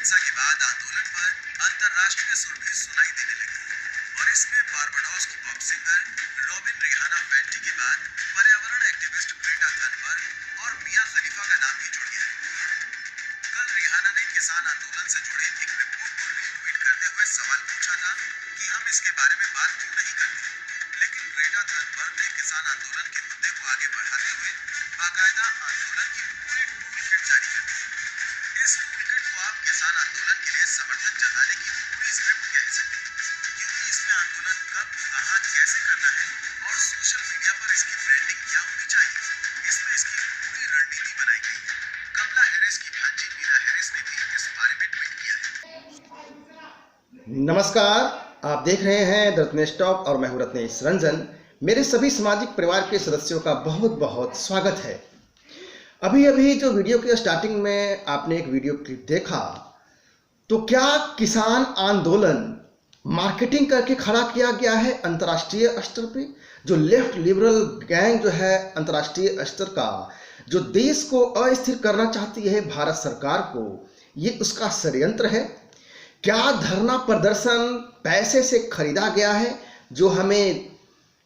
हिंसा के बाद आंदोलन पर अंतर्राष्ट्रीय सुर भी सुनाई देने लगी और इसमें बारबाडोस की पॉप सिंगर रॉबिन रिहाना फैंटी के बाद पर्यावरण एक्टिविस्ट ग्रेटा थनबर्ग और मिया खलीफा का नाम भी जुड़ गया है। कल रिहाना ने किसान आंदोलन से जुड़े एक रिपोर्ट को रीट्वीट करते हुए सवाल पूछा था कि हम इसके बारे में बात क्यों नहीं करते, लेकिन ग्रेटा थनबर्ग ने किसान आंदोलन के मुद्दे को आगे बढ़ाते हुए बाकायदा आंदोलन की पूरी टूलकिट जारी कर दी। इस टूलकिट को आप किसान आंदोलन के लिए समर्थन जताने की पूरी स्क्रिप्ट कह सकते हैं, क्योंकि इसमें आंदोलन कब, कहां, कैसे करना है और सोशल मीडिया पर इसकी ब्रांडिंग क्या होनी चाहिए, इसमें इसकी पूरी रणनीति बनाई गई है। कमला हैरिस की भांजी मीरा हैरिस ने भी इस बारे में ट्वीट किया है। नमस्कार, आप देख रहे हैं द रत्नेश टॉक और मैं हूं रत्नेश रंजन। मेरे सभी सामाजिक परिवार के सदस्यों का बहुत बहुत स्वागत है। अभी जो वीडियो के स्टार्टिंग में आपने एक वीडियो क्लिप देखा, तो क्या किसान आंदोलन मार्केटिंग करके खड़ा किया गया है अंतर्राष्ट्रीय स्तर पे? जो लेफ्ट लिबरल गैंग जो है अंतर्राष्ट्रीय स्तर का, जो देश को अस्थिर करना चाहती है भारत सरकार को, ये उसका षड्यंत्र है? क्या धरना प्रदर्शन पैसे से खरीदा गया है जो हमें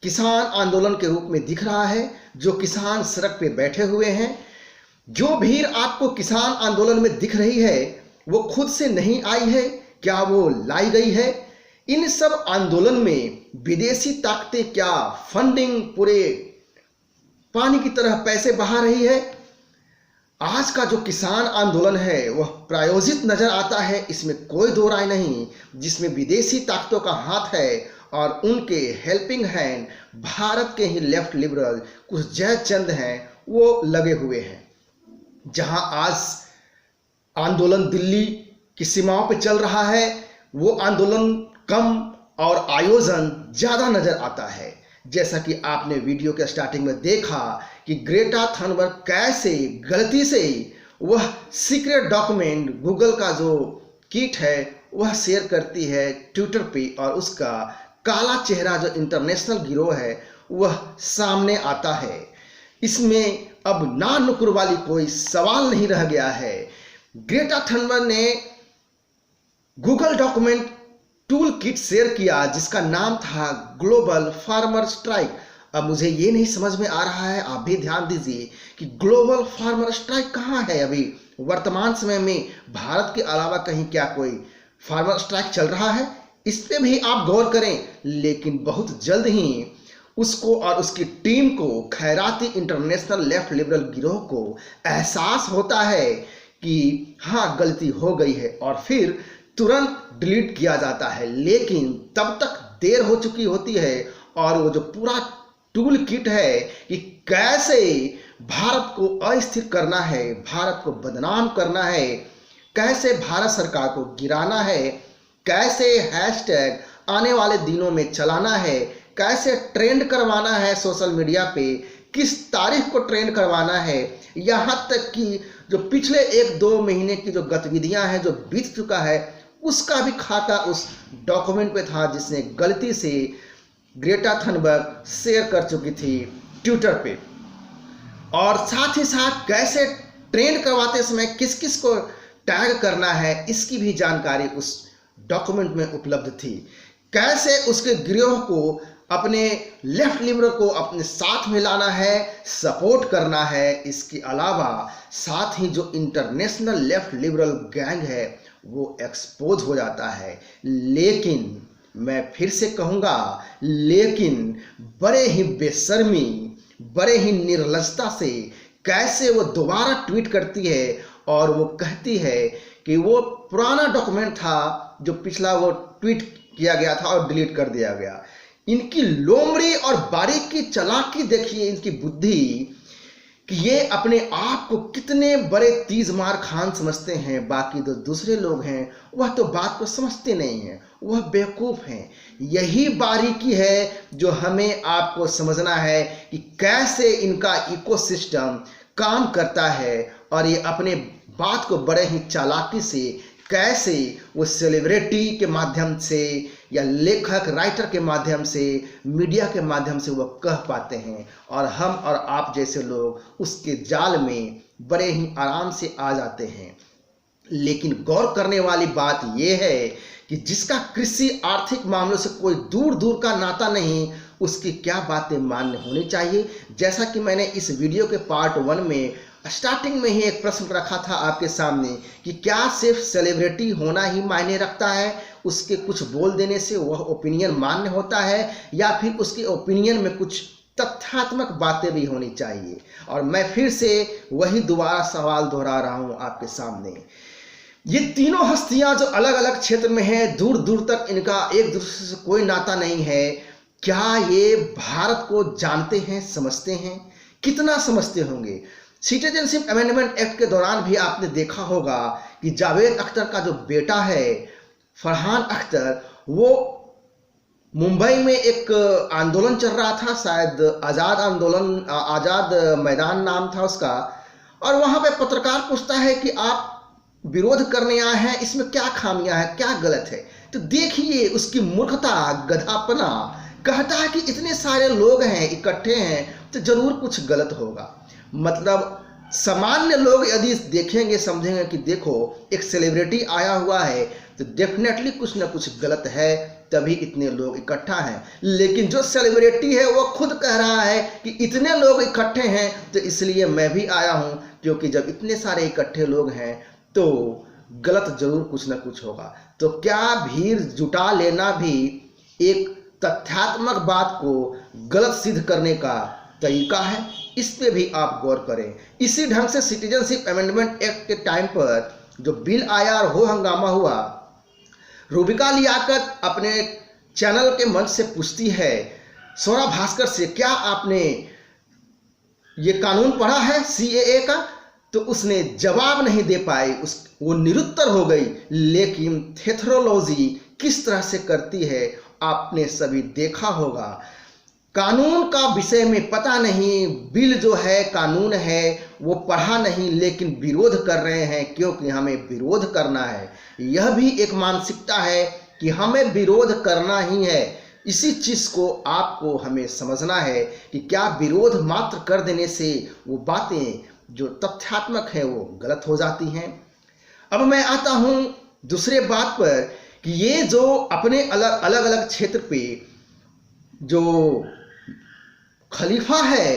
किसान आंदोलन के रूप में दिख रहा है? जो किसान सड़क पे बैठे हुए हैं, जो भीड़ आपको किसान आंदोलन में दिख रही है, वो खुद से नहीं आई है, क्या वो लाई गई है? इन सब आंदोलन में विदेशी ताकतें क्या फंडिंग पूरे पानी की तरह पैसे बहा रही है? आज का जो किसान आंदोलन है वह प्रायोजित नजर आता है, इसमें कोई दो राय नहीं, जिसमें विदेशी ताकतों का हाथ है और उनके हेल्पिंग हैंड भारत के ही लेफ्ट लिबरल कुछ जयचंद हैं, वो लगे हुए हैं। जहां आज आंदोलन दिल्ली की सीमाओं पर चल रहा है, वो आंदोलन कम और आयोजन ज्यादा नजर आता है। जैसा कि आपने वीडियो के स्टार्टिंग में देखा कि ग्रेटा थनबर्ग कैसे गलती से वह सीक्रेट डॉक्यूमेंट गूगल का जो किट है वह शेयर करती है ट्विटर पे, और उसका काला चेहरा जो इंटरनेशनल गिरोह है वह सामने आता है। इसमें अब ना नुकुर वाली कोई सवाल नहीं रह गया है। ग्रेटा थनबर्ग ने Google document tool kit share किया जिसका नाम था ग्लोबल फार्मर स्ट्राइक। अब मुझे ये नहीं समझ में आ रहा है, आप भी ध्यान दीजिए कि ग्लोबल फार्मर स्ट्राइक कहाँ है। अभी वर्तमान समय में भारत के अलावा कहीं क्या कोई फार्मर स्ट्राइक चल रहा है? इस पे भी आप गौर करें। लेकिन बहुत जल्द ही उसको और उसकी टीम को, खैराती इंटरनेशनल लेफ्ट लिबरल गिरोह को एहसास होता है कि हाँ गलती हो गई है, और फिर तुरंत डिलीट किया जाता है। लेकिन तब तक देर हो चुकी होती है, और वो जो पूरा टूल किट है कि कैसे भारत को अस्थिर करना है, भारत को बदनाम करना है, कैसे भारत सरकार को गिराना है, कैसे हैशटैग आने वाले दिनों में चलाना है, कैसे ट्रेंड करवाना है सोशल मीडिया पे, किस तारीख को ट्रेंड करवाना है, यहाँ तक कि जो पिछले 1-2 महीने की जो गतिविधियां हैं जो बीत चुका है उसका भी खाता उस डॉक्यूमेंट पे था जिसने गलती से ग्रेटा थनबर्ग शेयर कर चुकी थी ट्विटर पे। और साथ ही साथ कैसे ट्रेंड करवाते समय किस किस को टैग करना है इसकी भी जानकारी उस डॉक्यूमेंट में उपलब्ध थी। कैसे उसके गिरोह को, अपने लेफ्ट लिबरल को अपने साथ में लाना है, सपोर्ट करना है। इसके अलावा साथ ही जो इंटरनेशनल लेफ्ट लिबरल गैंग है वो एक्सपोज हो जाता है। लेकिन मैं फिर से कहूँगा, लेकिन बड़े ही बेशर्मी, बड़े ही निर्लजता से कैसे वो दोबारा ट्वीट करती है और वो कहती है कि वो पुराना डॉक्यूमेंट था जो पिछला वो ट्वीट किया गया था और डिलीट कर दिया गया। इनकी लोमड़ी और बारीकी चालाकी देखिए, इनकी बुद्धि, कि ये अपने आप को कितने बड़े तीजमार खान समझते हैं। बाकी जो दूसरे लोग हैं वह तो बात को समझते नहीं हैं, वह बेवकूफ़ हैं। यही बारीकी है जो हमें आपको समझना है कि कैसे इनका इकोसिस्टम काम करता है, और ये अपने बात को बड़े ही चालाकी से कैसे वो सेलिब्रिटी के माध्यम से या लेखक राइटर के माध्यम से, मीडिया के माध्यम से वो कह पाते हैं, और हम और आप जैसे लोग उसके जाल में बड़े ही आराम से आ जाते हैं। लेकिन गौर करने वाली बात यह है कि जिसका कृषि आर्थिक मामलों से कोई दूर दूर का नाता नहीं, उसकी क्या बातें मान्य होनी चाहिए। जैसा कि मैंने इस वीडियो के पार्ट 1 में स्टार्टिंग में ही एक प्रश्न रखा था आपके सामने कि क्या सिर्फ सेलिब्रिटी होना ही मायने रखता है, उसके कुछ बोल देने से वह ओपिनियन मान्य होता है, या फिर उसके ओपिनियन में कुछ तथ्यात्मक बातें भी होनी चाहिए। और मैं फिर से वही दोबारा सवाल दोहरा रहा हूं आपके सामने। ये तीनों हस्तियां जो अलग अलग क्षेत्र में हैं, दूर दूर तक इनका एक दूसरे से कोई नाता नहीं है, क्या ये भारत को जानते हैं, समझते हैं? कितना समझते होंगे? सिटीजनशिप अमेंडमेंट एक्ट के दौरान भी आपने देखा होगा कि जावेद अख्तर का जो बेटा है फरहान अख्तर, वो मुंबई में एक आंदोलन चल रहा था, शायद आज़ाद आंदोलन, आज़ाद मैदान नाम था उसका, और वहां पे पत्रकार पूछता है कि आप विरोध करने आए हैं, इसमें क्या खामियां हैं, क्या गलत है? तो देखिए उसकी मूर्खता, गधापना। कहता है कि इतने सारे लोग हैं, इकट्ठे हैं, तो जरूर कुछ गलत होगा। मतलब सामान्य लोग यदि देखेंगे, समझेंगे कि देखो एक सेलिब्रिटी आया हुआ है तो डेफिनेटली कुछ ना कुछ गलत है, तभी इतने लोग इकट्ठा हैं। लेकिन जो सेलिब्रिटी है वो खुद कह रहा है कि इतने लोग इकट्ठे हैं तो इसलिए मैं भी आया हूं, क्योंकि जब इतने सारे इकट्ठे लोग हैं तो गलत जरूर कुछ ना कुछ होगा। तो क्या भीड़ जुटा लेना भी एक तथ्यात्मक बात को गलत सिद्ध करने का तरीका है? इस पे भी आप गौर करें। इसी ढंग से सिटीजनशिप अमेंडमेंट एक्ट के टाइम पर जो बिल आया और हो हंगामा हुआ, रूबिका लियाकत अपने चैनल के मंच से पूछती है सोना भास्कर से, क्या आपने ये कानून पढ़ा है सीएए का? तो उसने जवाब नहीं दे पाई, वो निरुत्तर हो गई। लेकिन थेथरोलॉजी किस तरह से करती है आपने सभी देखा होगा। कानून का विषय में पता नहीं, बिल जो है कानून है वो पढ़ा नहीं, लेकिन विरोध कर रहे हैं क्योंकि हमें विरोध करना है। यह भी एक मानसिकता है कि हमें विरोध करना ही है। इसी चीज को आपको हमें समझना है कि क्या विरोध मात्र कर देने से वो बातें जो तथ्यात्मक है वो गलत हो जाती हैं। अब मैं आता हूं दूसरे बात पर कि ये जो अपने अलग अलग क्षेत्र पे जो खलीफा है,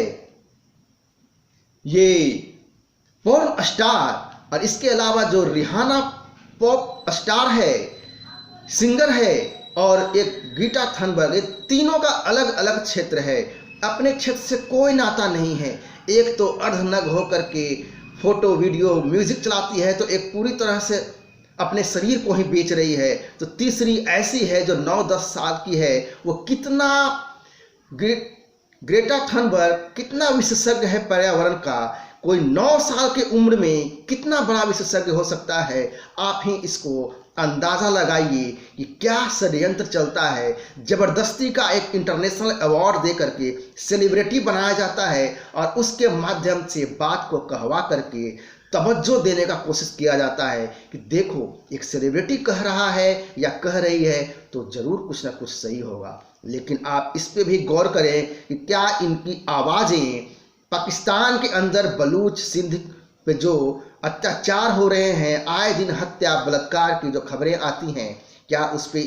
ये पॉर्न स्टार, और इसके अलावा जो रिहाना पॉप स्टार है, सिंगर है, और एक ग्रेटा थनबर्ग, ये तीनों का अलग अलग क्षेत्र है। अपने क्षेत्र से कोई नाता नहीं है। एक तो अर्धनग्न होकर के फोटो, वीडियो, म्यूजिक चलाती है, तो एक पूरी तरह से अपने शरीर को ही बेच रही है। तो तीसरी ऐसी है जो 9-10 साल की है, वो कितना ग्रेटा थनबर्ग कितना विशेषज्ञ है पर्यावरण का, कोई 9 साल की उम्र में कितना बड़ा विशेषज्ञ हो सकता है। आप ही इसको अंदाजा लगाइए कि क्या षड्यंत्र चलता है। जबरदस्ती का एक इंटरनेशनल अवार्ड दे करके सेलिब्रिटी बनाया जाता है और उसके माध्यम से बात को कहवा करके तवज्जो देने का कोशिश किया जाता है कि देखो एक सेलिब्रिटी कह रहा है या कह रही है तो जरूर कुछ ना कुछ सही होगा। लेकिन आप इस पे भी गौर करें कि क्या इनकी आवाज़ें पाकिस्तान के अंदर बलूच, सिंध पे जो अत्याचार हो रहे हैं, आए दिन हत्या, बलात्कार की जो खबरें आती हैं, क्या उस पे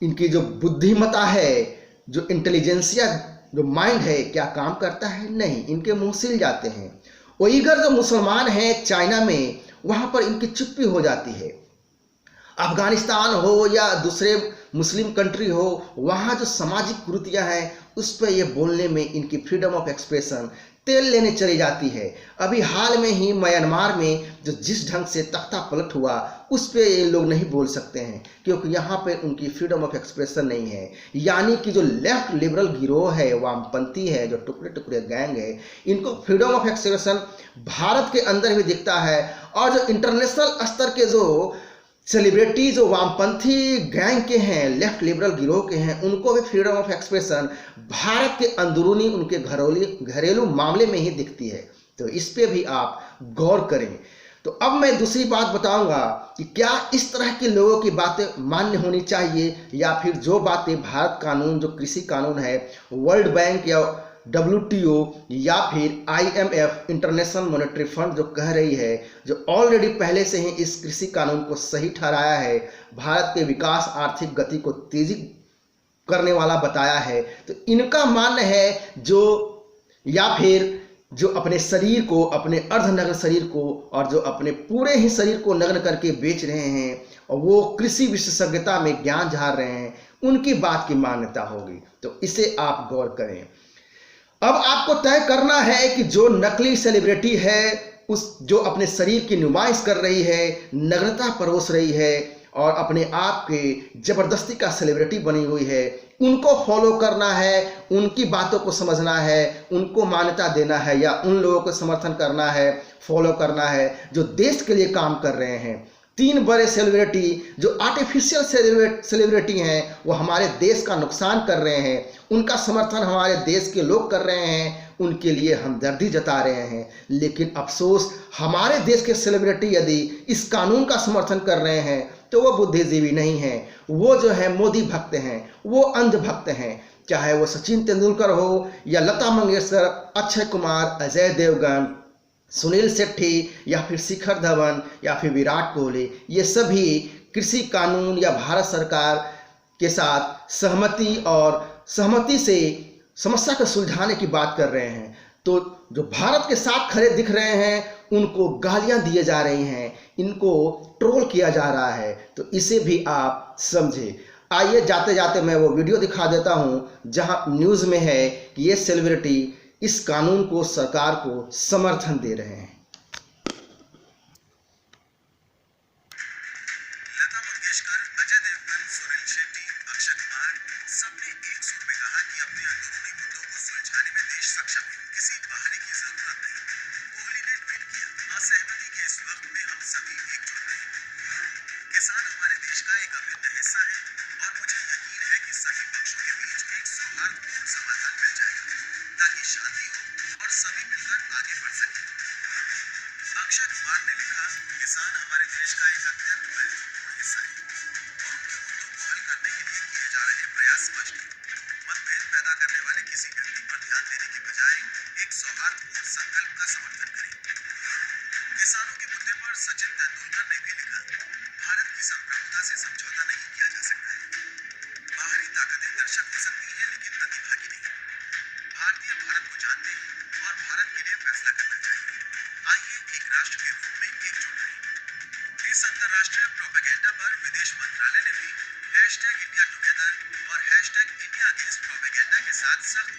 इनकी जो बुद्धिमता है, जो इंटेलिजेंसिया, जो माइंड है, क्या काम करता है? नहीं, इनके मुंह सिल जाते हैं। उइगर जो मुसलमान हैं चाइना में, वहां पर इनकी चुप्पी हो जाती है। अफगानिस्तान हो या दूसरे मुस्लिम कंट्री हो, वहाँ जो सामाजिक कुरीतियाँ हैं उस पर ये बोलने में इनकी फ्रीडम ऑफ एक्सप्रेशन तेल लेने चली जाती है। अभी हाल में ही म्यांमार में जो जिस ढंग से तख्ता पलट हुआ उस पर ये लोग नहीं बोल सकते हैं क्योंकि यहाँ पे उनकी फ्रीडम ऑफ एक्सप्रेशन नहीं है। यानी कि जो लेफ्ट लिबरल गिरोह है, वामपंथी है, जो टुकड़े टुकड़े गैंग है, इनको फ्रीडम ऑफ एक्सप्रेशन भारत के अंदर भी दिखता है। और जो इंटरनेशनल स्तर के जो सेलिब्रिटी जो वामपंथी गैंग के हैं, लेफ्ट लिबरल गिरोह के हैं, उनको भी फ्रीडम ऑफ एक्सप्रेशन भारत के अंदरूनी उनके घरेलू मामले में ही दिखती है। तो इस पे भी आप गौर करें। तो अब मैं दूसरी बात बताऊंगा कि क्या इस तरह के लोगों की बातें मान्य होनी चाहिए या फिर जो बातें भारत कानून, जो कृषि कानून है, वर्ल्ड बैंक या WTO या फिर IMF इंटरनेशनल मॉनेटरी फंड जो कह रही है, जो ऑलरेडी पहले से ही इस कृषि कानून को सही ठहराया है, भारत के विकास आर्थिक गति को तेजी करने वाला बताया है, तो इनका मानना है जो या फिर जो अपने शरीर को, अपने अर्धनग्न शरीर को और जो अपने पूरे ही शरीर को नग्न करके बेच रहे हैं और वो कृषि विशेषज्ञता में ज्ञान झाड़ रहे हैं, उनकी बात की मान्यता होगी। तो इसे आप गौर करें। अब आपको तय करना है कि जो नकली सेलिब्रिटी है, उस जो अपने शरीर की नुमाइश कर रही है, नग्नता परोस रही है और अपने आप के जबरदस्ती का सेलिब्रिटी बनी हुई है, उनको फॉलो करना है, उनकी बातों को समझना है, उनको मान्यता देना है या उन लोगों को समर्थन करना है, फॉलो करना है जो देश के लिए काम कर रहे हैं। 3 बड़े सेलिब्रिटी जो आर्टिफिशियल सेलिब्रिटी हैं, वो हमारे देश का नुकसान कर रहे हैं, उनका समर्थन हमारे देश के लोग कर रहे हैं, उनके लिए हमदर्दी जता रहे हैं। लेकिन अफसोस, हमारे देश के सेलिब्रिटी यदि इस कानून का समर्थन कर रहे हैं तो वो बुद्धिजीवी नहीं हैं, वो जो है मोदी भक्त हैं, वो अंध भक्त हैं। चाहे वो सचिन तेंदुलकर हो या लता मंगेशकर, अक्षय कुमार, अजय देवगन, सुनील शेट्टी या फिर शिखर धवन या फिर विराट कोहली, ये सभी कृषि कानून या भारत सरकार के साथ सहमति से समस्या को सुलझाने की बात कर रहे हैं। तो जो भारत के साथ खड़े दिख रहे हैं, उनको गालियां दिए जा रही हैं, इनको ट्रोल किया जा रहा है। तो इसे भी आप समझे। आइए जाते जाते मैं वो वीडियो दिखा देता हूं जहां न्यूज़ में है कि ये सेलिब्रिटी इस कानून को, सरकार को समर्थन दे रहे हैं। लता मंगेशकर, अजय देवगन, सुनील शेट्टी, अक्षय कुमार सबने एक सुर में कहा कि अपने अंदरूनी मुद्दों को सुलझाने में देश सक्षम है, किसी बाहरी की जरूरत नहीं। कोहली ने ट्वीट किया, असहमति के इस वक्त में हम सभी एकजुट हैं। किसान हमारे देश का एक अभिन्न हिस्सा है और मुझे यकीन है कि सभी पक्षों के बीच एक सौहार्दपूर्ण समाधान मिल जाएगा ताकि शांति हो और सभी मिलकर आगे बढ़ सकें। अक्षय कुमार ने लिखा, किसान हमारे देश का एक अत्यंत महत्वपूर्ण हिस्सा है और उनके मुद्दों को हल करने के लिए किए जा रहे प्रयास स्पष्ट हैं। मतभेद पैदा करने वाले किसी व्यक्ति पर ध्यान देने के बजाय एक सौहार्दपूर्ण संकल्प का समर्थन करें। किसानों के मुद्दे पर सचिन तेंदुलकर ने भी लिखा, भारत की संप्रभुता से समझौता नहीं किया जा सकता है। बाहरी ताकतें दर्शक हो सकती हैं लेकिन प्रतिभागी नहीं। भारतीय भारत को जानते हैं और भारत के लिए फैसला करना चाहिए। आइए एक राष्ट्र के रूप में एकजुट रहें। इस अंतर्राष्ट्रीय प्रोपेगेंडा पर विदेश मंत्रालय ने भी #इंडिया टुगेदर और #इंडिया अगेंस्ट प्रोपेगेंडा के साथ सख्त